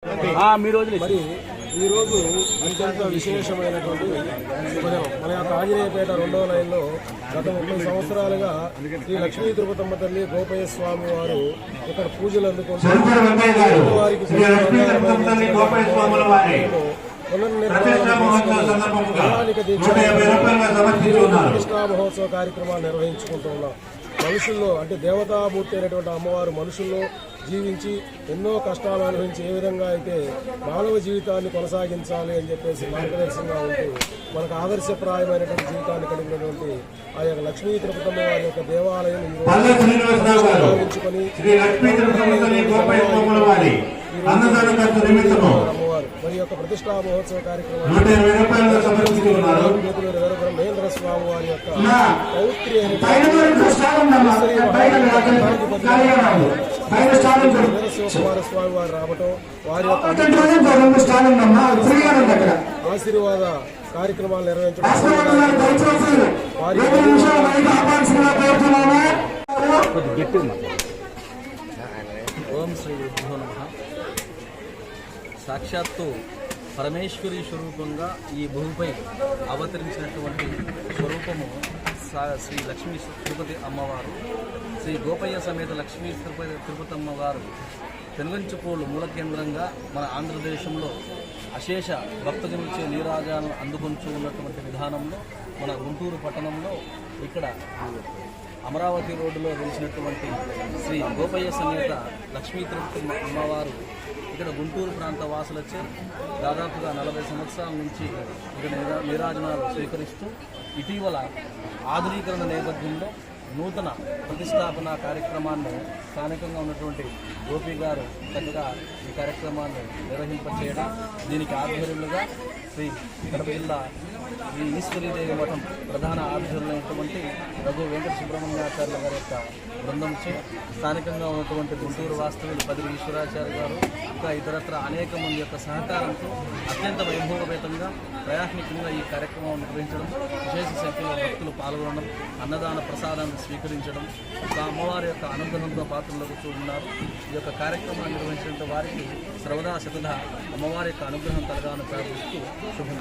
మరి ఈరోజు అత్యంత విశేషమైనటువంటి శుభదినం. మన యొక్క ఆంజనేయపేట 2వ లైన్లో గత 30 సంవత్సరాలుగా శ్రీ లక్ష్మీ తిరుపతమ్మ తల్లి గోపయ్య స్వామి వారు ఇక్కడ పూజలు అందుకుంటూ వారికి ప్రతిష్టా మహోత్సవ కార్యక్రమాలు నిర్వహించుకుంటూ ఉన్నాం. మనుషుల్లో అంటే దేవతామూర్తి అయినటువంటి అమ్మవారు మనుషుల్లో జీవించి ఎన్నో కష్టాలు అనుభవించి ఏ విధంగా అయితే మానవ జీవితాన్ని కొనసాగించాలి అని చెప్పేసి మార్గదర్శకంగా ఉంటూ మనకు ఆదర్శప్రాయమైనటువంటి జీవితాన్ని కలిగినటువంటి ఆ యొక్క లక్ష్మీ తిరుపతమ్మ వారి యొక్క దేవాలయం భావించుకొని అమ్మవారు మరి యొక్క ప్రతిష్టా మహోత్సవ కార్యక్రమం మహేంద్ర స్వామి వారి యొక్క పౌత్రి శివకుమార స్వామి వారు రావటం వారి యొక్క ఆశీర్వాద కార్యక్రమాలు నిర్వహించడం ఓం శ్రీ గురుభ్యో నమః. సాక్షాత్తు పరమేశ్వరి స్వరూపంగా ఈ భూమిపై అవతరించినటువంటి స్వరూపము శ్రీ లక్ష్మీ తిరుపతి అమ్మవారు. శ్రీ గోపయ్య సమేత లక్ష్మీ తిరుపతి అమ్మవారు పెనుగంచుకోలు మూల కేంద్రంగా మన ఆంధ్రదేశంలో అశేష భక్తజనులచే నీరాజాలను అందుకొంచు ఉన్నటువంటి విధానంలో మన గుంటూరు పట్టణంలో ఇక్కడ అమరావతి రోడ్డులో వెలిసినటువంటి శ్రీ గోపయ్య సమేత లక్ష్మీ తిరుపతి అమ్మవారు ఇక్కడ గుంటూరు ప్రాంత వాసులచే దాదాపుగా 40 సంవత్సరాల నుంచి ఇక్కడ నీరాజనాలు స్వీకరిస్తూ ఇటీవల ఆధునీకరణ నేపథ్యంలో నూతన ప్రతిష్టాపన కార్యక్రమాన్ని స్థానికంగా ఉన్నటువంటి గోపి గారు చక్కగా ఈ కార్యక్రమాన్ని నిర్వహింపచేయడం, దీనికి ఆధ్వర్యులుగా శ్రీ కడప జిల్లా శ్రీ ఈశ్వరీదేవి మఠం ప్రధాన ఆధ్వర్యులైనటువంటి రఘు వెంకట సుబ్రహ్మణ్యాచార్యుల గారి యొక్క బృందంచే స్థానికంగా ఉన్నటువంటి గుంటూరు వాస్తవ్యులు పదిరి ఈశ్వరాచార్య గారు ఇంకా ఇతరత్ర అనేక మంది యొక్క సహకారంతో అత్యంత వైభవపేతంగా ప్రయాణికంగా ఈ కార్యక్రమం నిర్వహించడం, విశేష సంఖ్యలో భక్తులు పాల్గొనడం, అన్నదాన ప్రసాదాన్ని స్వీకరించడం, అమ్మవారి యొక్క అనుగ్రహంతో పాత్రలకు చూస్తున్నారు. ఈ యొక్క కార్యక్రమాన్ని నిర్వహించిన వారికి సర్వదా శతదా అమ్మవారి యొక్క అనుగ్రహం కలగాలని ప్రార్థిస్తూ శుభం.